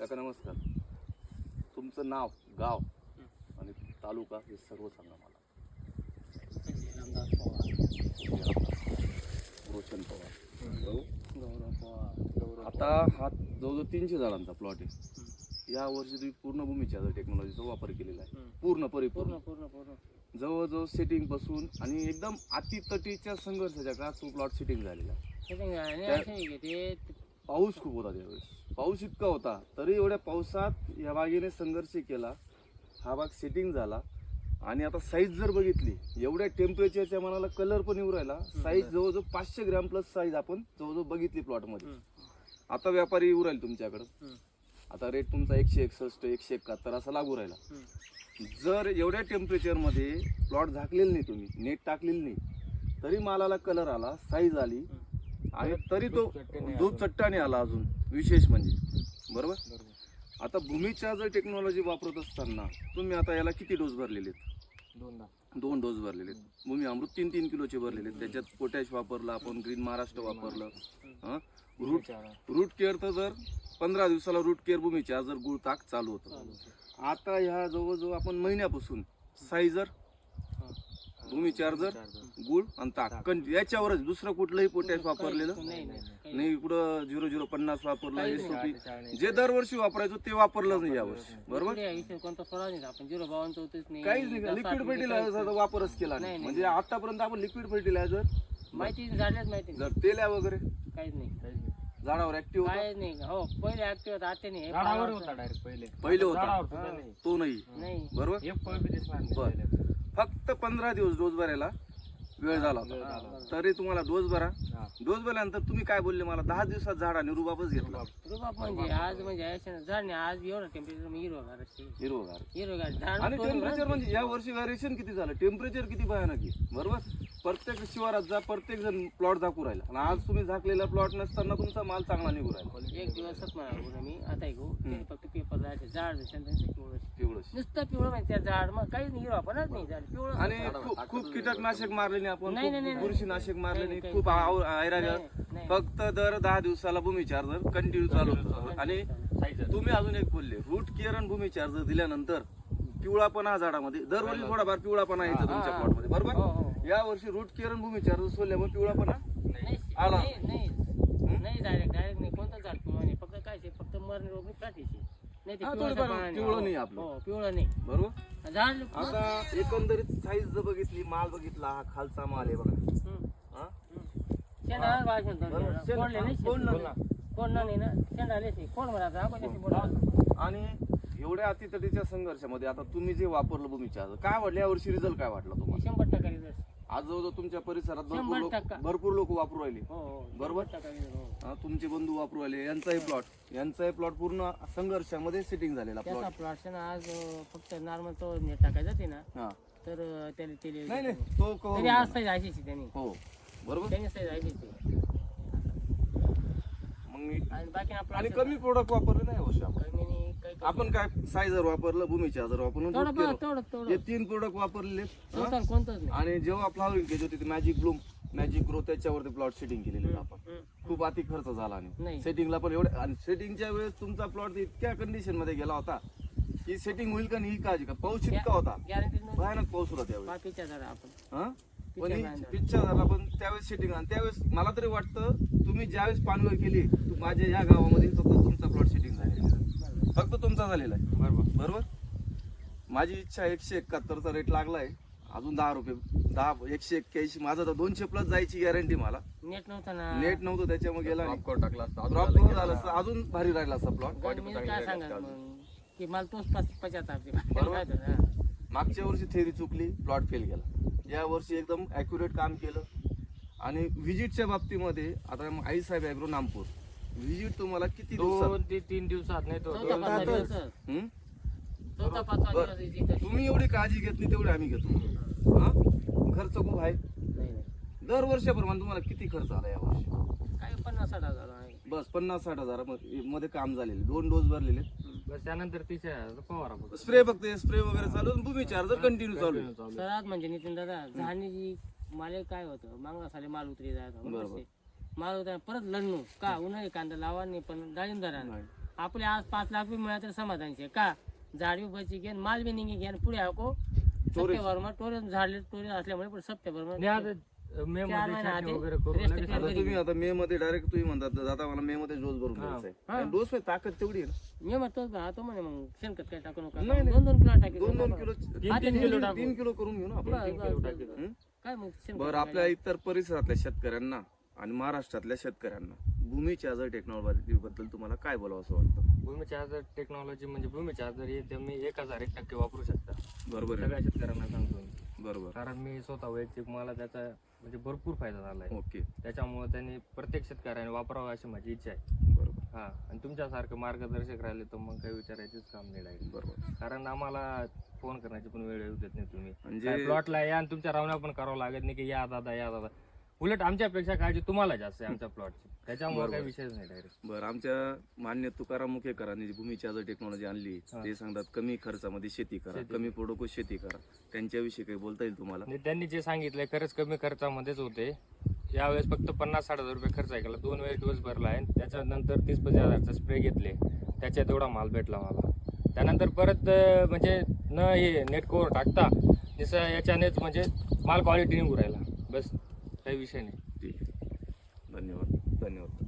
काका नमस्कार. तुमचं नाव, गाव आणि तालुका हे सर्व सांगा मला. रोशन पवार. आता हा जवळजवळ 300 झाडांचा प्लॉट आहे. या वर्षी तुम्ही पूर्ण भूमीच्या टेक्नॉलॉजीचा वापर केलेला आहे. पूर्ण परिपूर्ण जवळजवळ सेटिंग पासून आणि एकदम अतितटीच्या संघर्षाच्या काळात तो प्लॉट सेटिंग झालेला आहे. पाऊस खूप होता त्यावेळेस, पाऊस इतका होता तरी एवढ्या पावसात या बागेने संघर्ष केला. हा बाग सेटिंग झाला आणि आता साईज जर बघितली एवढ्या टेम्परेचरच्या मनाला कलर पण येऊ राहिला. साईज जवळजवळ 500 ग्रॅम प्लस साईज आपण जवळजवळ बघितली प्लॉटमध्ये. आता व्यापारी येऊ राहील तुमच्याकडं. आता रेट तुमचा 161 171 असा लागू राहिला. जर एवढ्या टेम्परेचरमध्ये प्लॉट झाकलेलं नाही, तुम्ही नेट टाकलेलं नाही, तरी मालाला कलर आला, साईज आली आणि तरी तो दूध चट्टाने आला. अजून विशेष म्हणजे बरोबर. आता भूमीच्या जर टेक्नॉलॉजी वापरत असताना तुम्ही आता याला किती डोस भरलेले आहेत? 2 डोस भरलेले आहेत. भूमी अमृत 3-3 किलोचे भरलेले आहेत. त्याच्यात पोटॅश वापरलं आपण, ग्रीन महाराष्ट्र वापरलं. रूट केअर तर जर 15 दिवसाला रूट केअर भूमीच्या जर गुळ ताक चालू होतं. आता ह्या जवळजवळ आपण महिन्यापासून सायझर, भूमी चार्जर, गुळ आणि ताक याच्यावरच दुसरं कुठलंही पोटॅश वापरलेलं नाही. कुठं 0050 वापरलं, SOP जे दरवर्षी वापरायचो ते वापरलं नाही यावर्षी. बरोबर काहीच नाही. लिक्विड फर्टिलायझरचा वापरच केला नाही. म्हणजे आतापर्यंत आपण लिक्विड फर्टिलायझर माहिती जर तेल्या वगैरे काहीच नाही. झाडावर ऍक्टिव्ह काय नाही. हो पहिले ऍक्टिव्ह होता, आता नाही. झाडावर होता डायरेक्ट पहिले होता तो नाही. बरोबर. एक फळ बी दिसणार नाही. फक्त 15 दिवस डोस भरायला वेळ झाला होता. तरी तुम्हाला डोस भरा. डोस भरल्यानंतर तुम्ही काय बोलले मला, 10 दिवसात झाडाने रुबाबच घेतला. रुबाब म्हणजे आज म्हणजे झाड आज एवढं टेम्परेचर हिरवगार आणि टेम्परेचर म्हणजे या वर्षी व्हॅरिएशन किती झालं, टेम्परेचर किती भयानक आहे. बरोबर. प्रत्येक शिवारात जा, प्रत्येक जण प्लॉट झाकू राहिला आणि आज तुम्ही झाकलेला प्लॉट नसताना तुमचा माल चांगला निघू राहिला. एक दिवसच म्हणा मी आता ऐकू फक्त पेपर जायचे झाड पिवळं नुसतं पिवळं म्हणजे त्या झाड मग काहीच नाही हिरवा पणच नाही झाड पिवळं. आणि खूप कीटकनाशक मारले नाही आपण, बुरशीनाशक मारले नाही, खूप आयरा. फक्त दर 10 दिवसाला भूमी चार्जर कंटिन्यू चालू होतं. आणि तुम्ही अजून एक बोलले, रूट केअर आणि भूमी चार्जर दिल्यानंतर पिवळापणा झाडामध्ये दरवर्षी थोडाफार पिवळापणा यायचा तुमच्या प्लॉटमध्ये. बरोबर. या वर्षी रूट केअर आणि भूमी चार्जर सोडल्यामुळे पिवळापणा आला नाही. डायरेक्ट नाही. कोणतं झाड पिवळं नाही. फक्त काय फक्त मरणे रोग प्लाटीचे नाही. पिवळं नाही आपलं. पिवळं नाही. बरोबर. झाड आता एकंदरीत साईज जर बघितली, माल बघितला, हा खालचा माल आहे बघा. आणि एवढ्या अतितटीच्या संघर्षामध्ये आता तुम्ही जे वापरलं भूमीच्या काय वाटलं, यावर्षी रिझल्ट काय वाटला तुम्हाला? 100% रिझल्ट. आज जवळजवळ तुमच्या परिसरात 100% भरपूर लोक वापरू राहिले. बरोबर. तुमचे बंधू वापरू राहिले. यांचाही प्लॉट पूर्ण संघर्षामध्ये सेटिंग झालेला प्लॉट. आज फक्त नॉर्मल तो नेट टाकायचा ते ना, तर त्याला नाही तो आज साईज जायची त्यांनी. हो बरोबर. त्यांनी साईज जायची. आणि कमी प्रोडक्ट वापरले नाही वर्ष आपण काय सायझर वापरलं, भूमी चार्जर वापरून 3 प्रोडक्ट वापरलेले. आणि जेव्हा फ्लॉवरिंग केली होती मॅजिक ब्लूम, मॅजिक ग्रो, त्याच्यावरती प्लॉट सेटिंग केलेली आपण. खूप अति खर्च झाला आणि सेटिंगला पण एवढे. आणि सेटिंगच्या वेळेस तुमचा प्लॉट इतक्या कंडिशन मध्ये गेला होता की सेटिंग होईल का नाही काळजी का. पाऊस इतका होता, भयानक पाऊस होता त्यावेळेस. पण पिच्चा झाला पण त्यावेळेस सेटिंग. आणि त्यावेळेस मला तरी वाटतं तुम्ही ज्यावेळेस पानवर केली माझ्या या गावामध्ये फक्त तुमचा प्लॉट सेटिंग झालेला, फक्त तुमचा झालेला आहे. बरोबर. माझी इच्छा 171चा रेट लागलाय, अजून 10 रुपये 181. माझा तर 200 प्लस जायची गॅरंटी. मला नेट नव्हतं त्याच्यामुळे गेला टाकला झालं असं अजून भारी राहिला असं प्लॉट. मागच्या वर्षी थेरी चुकली, प्लॉट फेल गेला. या वर्षी एकदम ॲक्युरेट काम केलं. आणि व्हिजिटच्या बाबतीमध्ये आता आई साहेब ॲग्रो नामपूर व्हिजिट तुम्हाला किती दिवसात? 3 दिवसात नाही तो. तुम्ही एवढी काळजी घेत नाही तेवढी आम्ही घेतो. खर्च खूप आहे. दर वर्षाप्रमाणे तुम्हाला किती खर्च आला या वर्षी? काय 50-60 हजार. बस 50-60 हजार मध्ये काम झालेले. 2 डोस भरलेले. बस त्यानंतर 30,000 फवारा. स्प्रे फक्त स्प्रे वगैरे चालू, भूमी चार्जर कंटिन्यू चालू. सरात म्हणजे नितीन दादा झाडीची माल काय होतं, मागला साले माल उतरी जायचं. माल उतरा परत लढणं का उन्हाळी कांदा लावा नाही पण डाळिंब धरा. आपले आज 5 लाख रुपये मिळाले तर समाधान आहे का झाड बी बची घेऊन माल बी निघे घेऊन पुढे आको सप्टेंबर टोरेज झाडले टोरेज असल्यामुळे पण सप्टेंबर आणि आता मे चार मध्ये महिने छाटणी आधी वगैरे करून rest लगेच period आता तुम्ही आता मे मध्ये डायरेक्ट तुम्ही म्हणतात आता मला मे मध्ये डोस भरून द्यायचा हा. आहे डोस मध्ये ताकद तेवढी आहे ना मी म्हणतो का तो म्हणे मग शेणखत काय टाकू नका नाही, नाही. 2-2 किलो टाकी 2-2 किलो हा, 3 किलो टाकू. 3 किलो करून घेऊ ना आपण बरं, बरं, बरं. हं? काय मग शेणखत बरं आपल्या इतर परिसरातल्या शेतकऱ्यांना आणि महाराष्ट्रातल्या शेतकऱ्यांना भूमीच्या आजार टेक्नॉलॉजी बद्दल तुम्हाला काय बोलावं असं वाटतं? भूमी चार्जर टेक्नॉलॉजी म्हणजे भूमी चार्जर हे तुम्ही 1001% वापरू शकता बरोबर आहे सगळ्या शेतकऱ्यांना सांगतो मी. बरोबर कारण मी स्वतः वैयक्तिक मला त्याचा म्हणजे भरपूर फायदा झाला आहे ओके त्याच्यामुळे त्यांनी प्रत्येक शेतकऱ्याने वापरावं अशी माझी इच्छा आहे. बरोबर हा आणि तुमच्यासारखं मार्गदर्शक राहिले तर मग काही विचारायचंच काम नाही डायरेक्ट. बरोबर कारण आम्हाला फोन करण्याची पण वेळ येऊ देत नाही तुम्ही म्हणजे प्लॉटला या आणि तुमच्या रावण्या पण करावं लागत नाही की या दादा या दादा उलट आमच्यापेक्षा काळजी तुम्हाला जास्त आहे आमच्या प्लॉटची त्याच्यामुळे काही विषयच नाही डायरेक्ट. बरं आमच्या मान्य तुकाराम मुखेकरांनी जी भूमीची आजार टेक्नॉलॉजी आणली ते सांगतात कमी खर्चामध्ये शेती करा कमी प्रोडक्ट शेती करा त्यांच्याविषयी काही बोलता येईल तुम्हाला? आणि त्यांनी जे सांगितलंय खरंच कमी खर्चामध्येच होते. यावेळेस फक्त 50-60 हजार रुपये खर्च आहे केला 2 वेळेस डोस भरला आहे त्याच्यानंतर 30-35 हजारचा स्प्रे घेतले त्याच्यात एवढा माल भेटला मला. त्यानंतर परत म्हणजे न हे नेट कवर टाकता जसं याच्यानेच म्हणजे माल क्वालिटी निघू राहिला बस काही विषय नाही. ठीक आहे धन्यवाद धन्यवाद.